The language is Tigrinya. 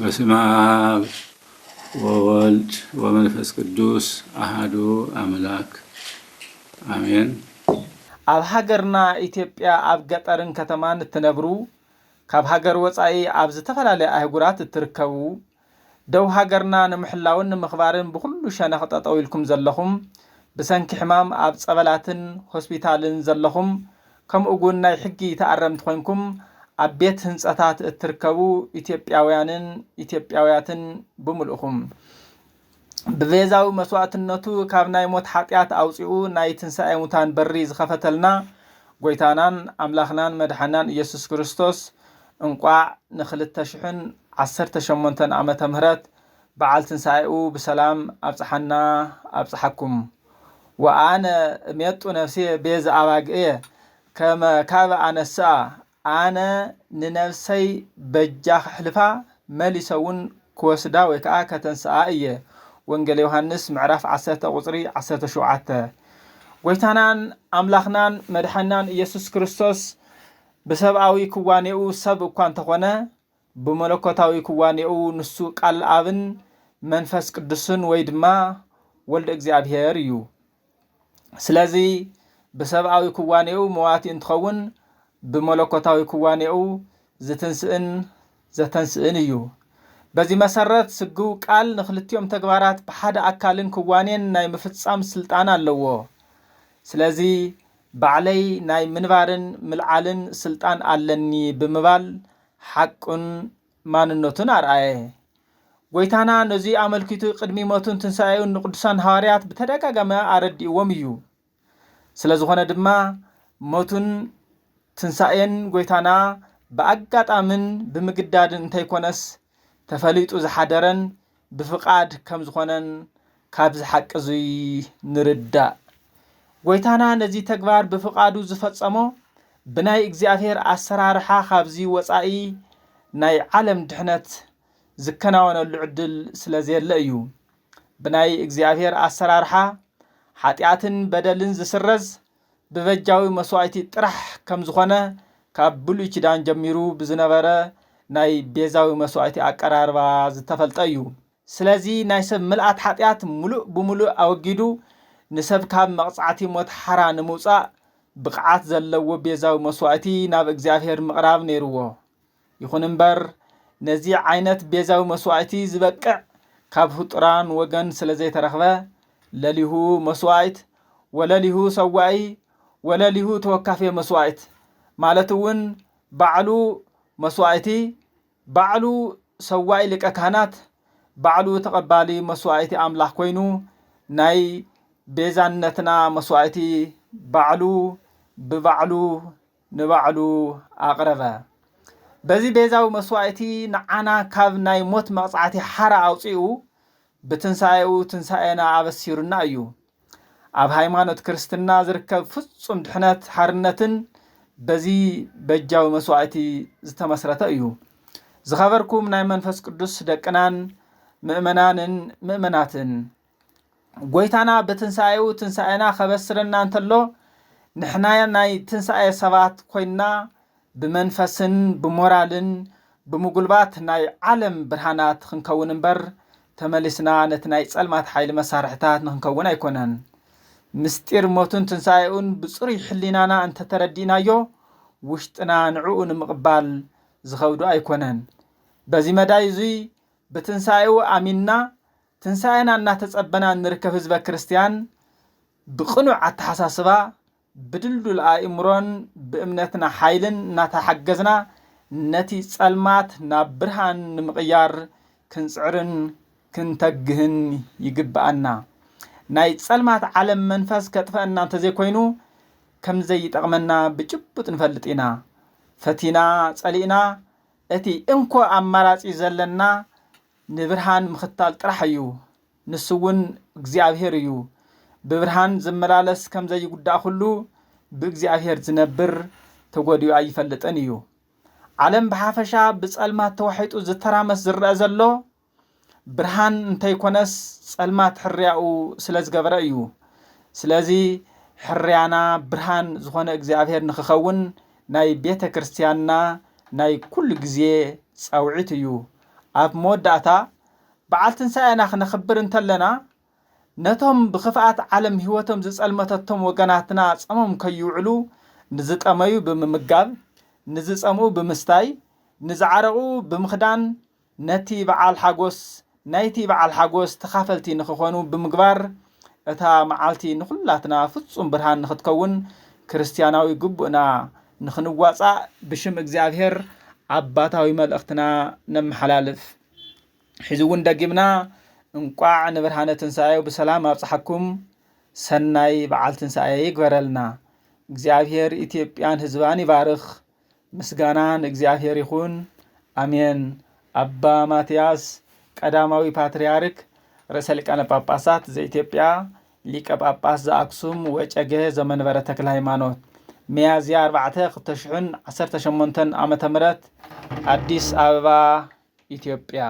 በስመ አብ ወወልድ ወመንፈስ ቅዱስ አሐዱ አምላክ አሜን። ኣብ ሃገርና ኢትዮጵያ ኣብ ገጠርን ከተማን እትነብሩ ካብ ሃገር ወፃኢ ኣብ ዝተፈላለዩ ኣህጉራት እትርከቡ ደው ሃገርና ንምሕላውን ንምኽባርን ብኩሉ ሸነኽ ጠጠው ኢልኩም ዘለኹም ብሰንኪ ሕማም ኣብ ጸበላትን ሆስፒታልን ዘለኹም ከምኡ'ውን ናይ ሕጊ ተኣረምቲ ኮይንኩም ኣብ ቤት ህንጸታት እትርከቡ ኢትዮጵያውያንን ኢትዮጵያውያትን ብምልኡኹም ብቤዛዊ መስዋዕትነቱ ካብ ናይ ሞት ኃጢአት ኣውፂኡ ናይ ትንሣኤ ሙታን በሪ ዝኸፈተልና ጎይታናን ኣምላኽናን መድሓናን ኢየሱስ ክርስቶስ እንቋዕ ን2018 ዓመተ ምህረት በዓል ትንሣኤኡ ብሰላም ኣብጽሓና ኣብጽሓኩም ወአነ እሜጡ ነፍሴ ቤዛ ኣባግእየ ከመ ካብ ኣነስኣ አነ ንነፍሰይ በጃ ሕልፋ መሊሰውን ክወስዳ ወይ ከዓ ከተንስኣ እየ። ወንጌል ዮሐንስ ምዕራፍ 10 ቁጽሪ 17 ጎይታናን ኣምላኽናን መድሓናን ኢየሱስ ክርስቶስ ብሰብኣዊ ክዋኔኡ ሰብ እኳ እንተኾነ ብመለኮታዊ ክዋኔኡ ንሱ ቃል ኣብን መንፈስ ቅዱስን ወይ ድማ ወልደ እግዚአብሔር እዩ። ስለዚ ብሰብኣዊ ክዋኔኡ መዋቲ እንትኸውን ብመለኮታዊ ክዋኔኡ ዝተንስእን ዘተንስእን እዩ። በዚህ መሰረት ስግው ቃል ንኽልቲኦም ተግባራት ብሓደ ኣካልን ክዋኔን ናይ ምፍጻም ስልጣን ኣለዎ። ስለዚ ባዕለይ ናይ ምንባርን ምልዓልን ስልጣን ኣለኒ ብምባል ሓቁን ማንነቱን ኣርአየ። ጎይታና ነዚ ኣመልኪቱ ቅድሚ ሞቱን ትንሣኤውን ንቅዱሳን ሐዋርያት ብተደጋጋሚ ኣረዲእዎም እዩ። ስለዝኾነ ድማ ሞቱን ትንሣኤን ጎይታና ብኣጋጣምን ብምግዳድን እንተይኮነስ ተፈሊጡ ዝሓደረን ብፍቃድ ከም ዝኾነን ካብዚ ሓቂ እዙይ ንርዳእ። ጎይታና ነዚ ተግባር ብፍቃዱ ዝፈጸሞ ብናይ እግዚአብሔር ኣሰራርሓ ካብዚ ወፃኢ ናይ ዓለም ድሕነት ዝከናወነሉ ዕድል ስለዘየለ እዩ። ብናይ እግዚአብሔር ኣሰራርሓ ኃጢአትን በደልን ዝስረዝ ብበጃዊ መስዋዕቲ ጥራሕ ከም ዝኾነ ካብ ብሉይ ኪዳን ጀሚሩ ብዝነበረ ናይ ቤዛዊ መስዋዕቲ ኣቀራርባ ዝተፈልጠ እዩ። ስለዚ ናይ ሰብ ምልኣት ኃጢአት ሙሉእ ብምሉእ ኣወጊዱ ንሰብ ካብ መቕጻዕቲ ሞት ሓራ ንምውፃእ ብቕዓት ዘለዎ ቤዛዊ መስዋዕቲ ናብ እግዚአብሔር ምቕራብ ነይርዎ። ይኹን እምበር ነዚ ዓይነት ቤዛዊ መስዋዕቲ ዝበቅዕ ካብ ፍጡራን ወገን ስለ ዘይተረኽበ ለሊሁ መስዋዕት ወለሊሁ ሰዋኢ ወለሊሁ ተወካፌ መስዋዕት ማለት እውን ባዕሉ መስዋዕቲ ባዕሉ ሰዋኢ ሊቀ ካህናት ባዕሉ ተቐባሊ መስዋዕቲ ኣምላኽ ኮይኑ ናይ ቤዛነትና መስዋዕቲ ባዕሉ ብባዕሉ ንባዕሉ ኣቕረበ። በዚ ቤዛዊ መስዋዕቲ ንዓና ካብ ናይ ሞት መቕጻዕቲ ሓራ ኣውፂኡ ብትንሣኤኡ ትንሣኤና ኣበሲሩና እዩ። ኣብ ሃይማኖት ክርስትና ዝርከብ ፍጹም ድሕነት ሓርነትን በዚ በጃዊ መስዋዕቲ ዝተመስረተ እዩ። ዝኸበርኩም ናይ መንፈስ ቅዱስ ደቅናን ምእመናንን ምእመናትን ጎይታና ብትንሣኤኡ ትንሣኤና ኸበስረና እንተሎ ንሕና ናይ ትንሣኤ ሰባት ኮይና ብመንፈስን ብሞራልን ብምጉልባት ናይ ዓለም ብርሃናት ክንከውን እምበር ተመሊስና ነቲ ናይ ጸልማት ሓይሊ መሳርሕታት ንክንከውን ኣይኮነን። ምስጢር ሞቱን ትንሣኤኡን ብጽሩይ ሕሊናና እንተተረዲእናዮ ውሽጥና ንዕኡ ንምቕባል ዝኸብዱ ኣይኮነን። በዚ መዳይ እዙይ ብትንሣኤኡ ኣሚንና ትንሣኤና እናተጸበና ንርከብ ህዝበ ክርስቲያን ብቕኑዕ ኣተሓሳስባ ብድልዱል ኣእምሮን ብእምነትና ሓይልን እናተሓገዝና ነቲ ጸልማት ናብ ብርሃን ንምቕያር ክንጽዕርን ክንተግህን ይግብአና። ናይ ጸልማት ዓለም መንፈስ ከጥፈአና እንተዘይኮይኑ ከም ዘይጠቕመና ብጭቡጥ ንፈልጥ ኢና። ፈቲና ጸሊእና እቲ እንኮ ኣማራጺ ዘለና ንብርሃን ምኽታል ጥራሕ እዩ። ንሱ እውን እግዚአብሔር እዩ። ብብርሃን ዝመላለስ ከም ዘይጉዳእ ኩሉ ብእግዚአብሔር ዝነብር ተጎዲኡ ኣይፈልጥን እዩ። ዓለም ብሓፈሻ ብጸልማት ተዋሒጡ ዝተራመስ ዝርአ ዘሎ ብርሃን እንተይኮነስ ጸልማት ሕርያኡ ስለ ዝገበረ እዩ። ስለዚ ሕርያና ብርሃን ዝኾነ እግዚአብሔር ንኽኸውን ናይ ቤተ ክርስቲያንና ናይ ኩሉ ጊዜ ጸውዒት እዩ። ኣብ መወዳእታ በዓል ትንሣኤና ክነኽብር እንተለና ነቶም ብኽፍኣት ዓለም ህይወቶም ዝጸልመተቶም ወገናትና ጸሞም ከይውዕሉ ንዝጠመዩ ብምምጋብ ንዝጸምኡ ብምስታይ ንዝዓረቑ ብምኽዳን ነቲ በዓል ሓጎስ ናይቲ በዓል ሓጎስ ተኻፈልቲ ንኽኾኑ ብምግባር እታ መዓልቲ ንኹላትና ፍጹም ብርሃን ንኽትከውን ክርስቲያናዊ ግቡእና ንኽንዋጻእ ብሽም እግዚአብሔር አባታዊ መልእኽትና ነመሓላልፍ። ሕዚ እውን ደጊምና እንቋዕ ንብርሃነ ትንሣኤው ብሰላም ኣብጽሐኩም ሰናይ በዓል ትንሣኤ ይግበረልና። እግዚአብሔር ኢትዮጵያን ህዝባን ይባርኽ። ምስጋና ንእግዚአብሔር ይኹን አሜን። አባ ማትያስ ቀዳማዊ ፓትርያርክ ርእሰ ሊቃነ ጳጳሳት ዘኢትዮጵያ ሊቀ ጳጳስ ዘአክሱም ወጨጌ ዘመንበረ ተክለ ሃይማኖት ሚያዝያ 4 2018 ዓመተ ምህረት አዲስ አበባ ኢትዮጵያ